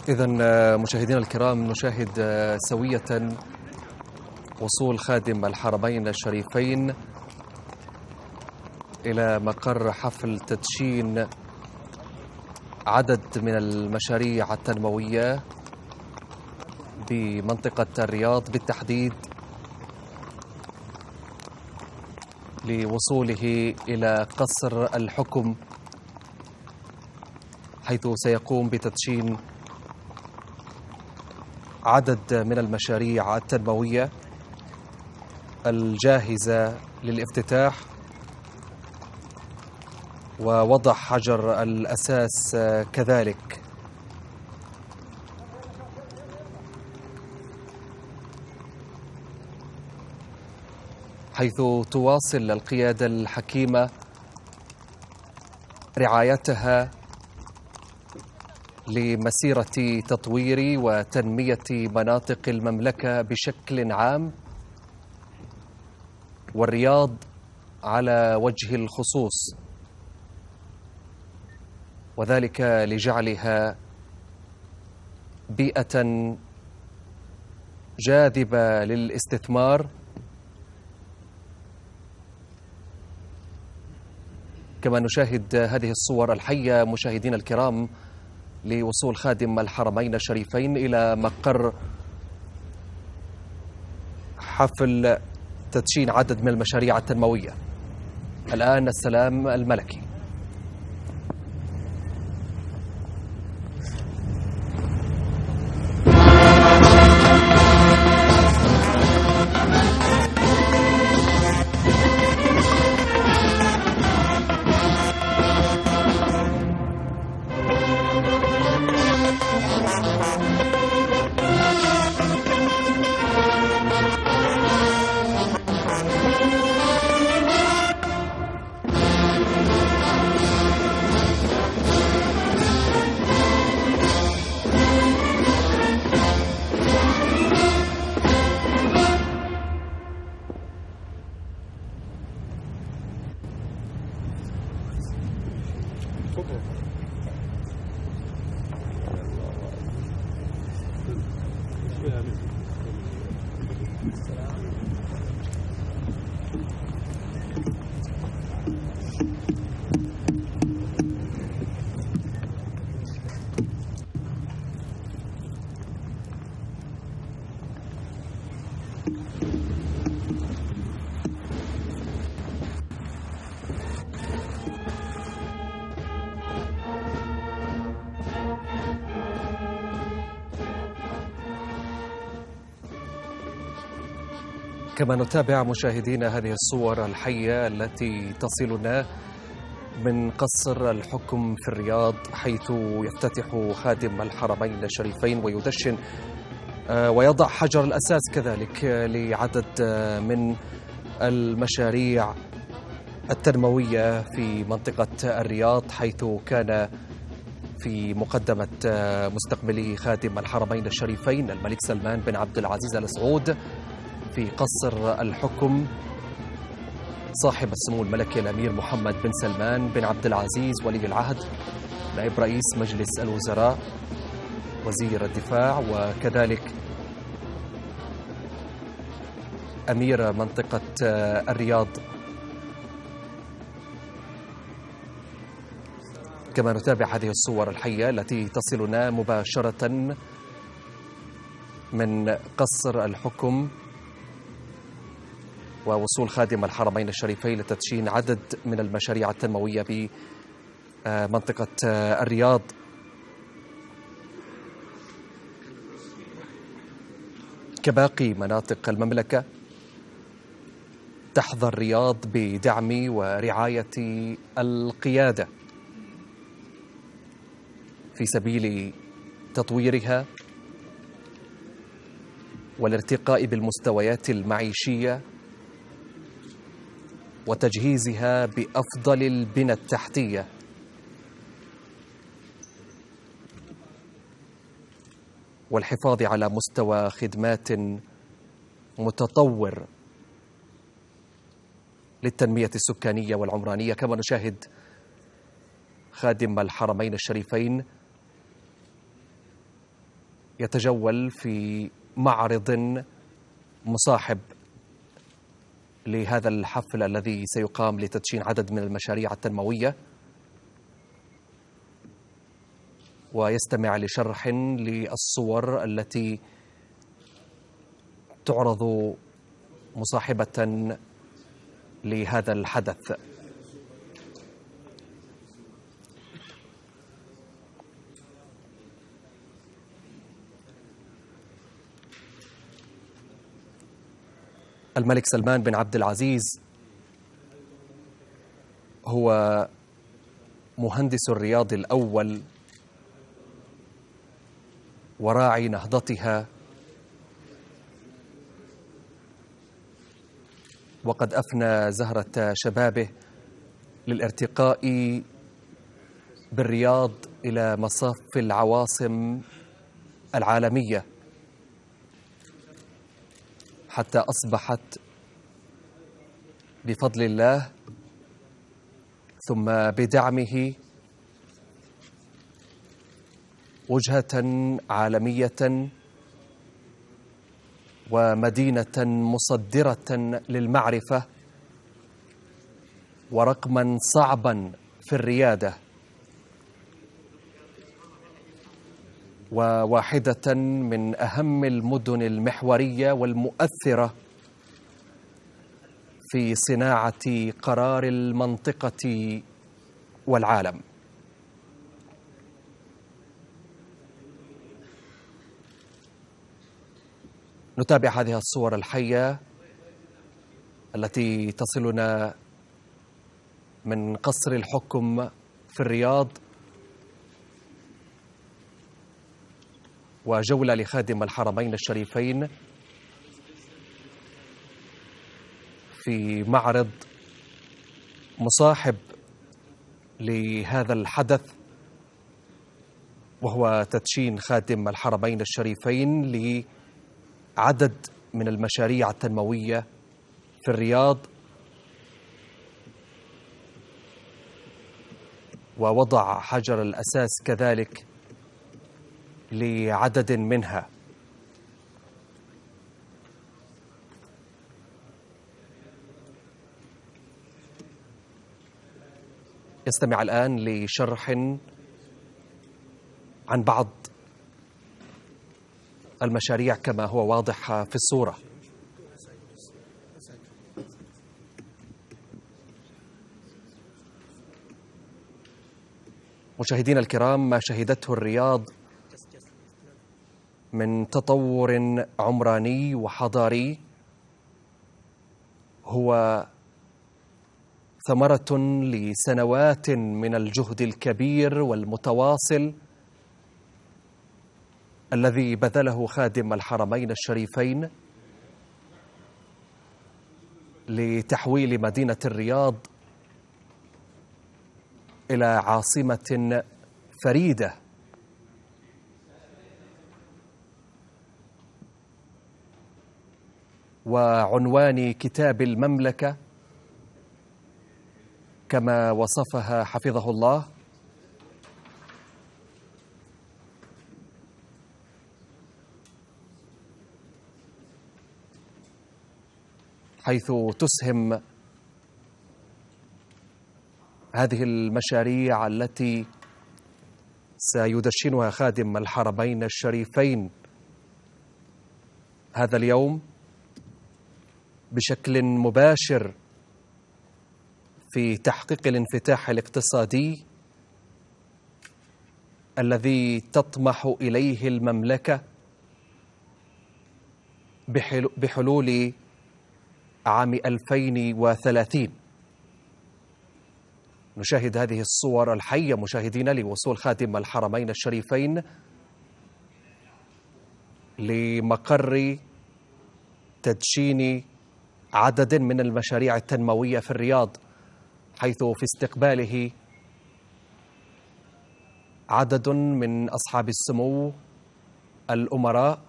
إذن مشاهدينا الكرام نشاهد سوية وصول خادم الحرمين الشريفين إلى مقر حفل تدشين عدد من المشاريع التنموية بمنطقة الرياض بالتحديد، لوصوله إلى قصر الحكم، حيث سيقوم بتدشين عدد من المشاريع التنموية الجاهزة للافتتاح ووضع حجر الأساس كذلك. حيث تواصل القيادة الحكيمة رعايتها لمسيرة تطوير وتنمية مناطق المملكة بشكل عام، والرياض على وجه الخصوص، وذلك لجعلها بيئة جاذبة للاستثمار، كما نشاهد هذه الصور الحية مشاهدينا الكرام لوصول خادم الحرمين الشريفين إلى مقر حفل تدشين عدد من المشاريع التنموية. الآن السلام الملكي. كما نتابع مشاهدينا هذه الصور الحية التي تصلنا من قصر الحكم في الرياض، حيث يفتتح خادم الحرمين الشريفين ويدشن ويضع حجر الأساس كذلك لعدد من المشاريع التنموية في منطقة الرياض، حيث كان في مقدمة مستقبلي خادم الحرمين الشريفين الملك سلمان بن عبد العزيز آل سعود في قصر الحكم صاحب السمو الملكي الأمير محمد بن سلمان بن عبد العزيز ولي العهد نائب رئيس مجلس الوزراء وزير الدفاع، وكذلك أمير منطقة الرياض. كما نتابع هذه الصور الحية التي تصلنا مباشرة من قصر الحكم ووصول خادم الحرمين الشريفين لتدشين عدد من المشاريع التنموية بمنطقة الرياض. كباقي مناطق المملكة تحظى الرياض بدعم ورعاية القيادة في سبيل تطويرها والارتقاء بالمستويات المعيشية وتجهيزها بأفضل البنى التحتية، والحفاظ على مستوى خدمات متطور للتنمية السكانية والعمرانية. كما نشاهد خادم الحرمين الشريفين يتجول في معرض مصاحب لهذا الحفل الذي سيقام لتدشين عدد من المشاريع التنموية، ويستمع لشرح للصور التي تعرض مصاحبة لهذا الحدث. الملك سلمان بن عبد العزيز هو مهندس الرياض الأول وراعي نهضتها، وقد أفنى زهرة شبابه للارتقاء بالرياض إلى مصاف العواصم العالمية، حتى أصبحت بفضل الله ثم بدعمه وجهة عالمية ومدينة مصدرة للمعرفة ورقما صعبا في الريادة، وواحدة من أهم المدن المحورية والمؤثرة في صناعة قرار المنطقة والعالم. نتابع هذه الصور الحية التي تصلنا من قصر الحكم في الرياض، وجولة لخادم الحرمين الشريفين في معرض مصاحب لهذا الحدث، وهو تدشين خادم الحرمين الشريفين لعدد من المشاريع التنموية في الرياض، ووضع حجر الأساس كذلك لعدد منها. يستمع الآن لشرح عن بعض المشاريع كما هو واضح في الصورة. مشاهدينا الكرام، ما شهدته الرياض من تطور عمراني وحضاري هو ثمرة لسنوات من الجهد الكبير والمتواصل الذي بذله خادم الحرمين الشريفين لتحويل مدينة الرياض إلى عاصمة فريدة وعنوان كتاب المملكة كما وصفها حفظه الله، حيث تسهم هذه المشاريع التي سيدشنها خادم الحرمين الشريفين هذا اليوم بشكل مباشر في تحقيق الانفتاح الاقتصادي الذي تطمح إليه المملكة بحلول عام 2030. نشاهد هذه الصور الحية مشاهدينا لوصول خادم الحرمين الشريفين لمقر تدشين عدد من المشاريع التنموية في الرياض، حيث في استقباله عدد من أصحاب السمو الأمراء.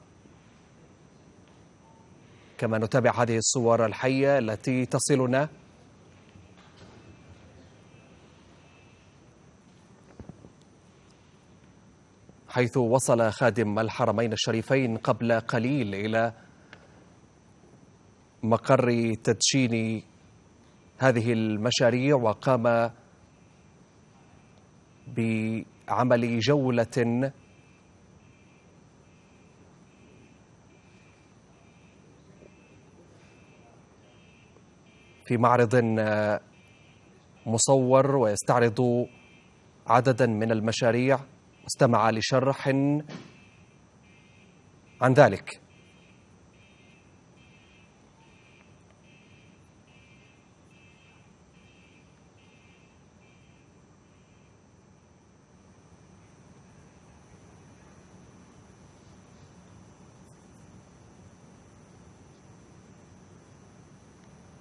كما نتابع هذه الصور الحية التي تصلنا حيث وصل خادم الحرمين الشريفين قبل قليل إلى مقر تدشين هذه المشاريع، وقام بعمل جولة في معرض مصور ويستعرض عددا من المشاريع، واستمع لشرح عن ذلك.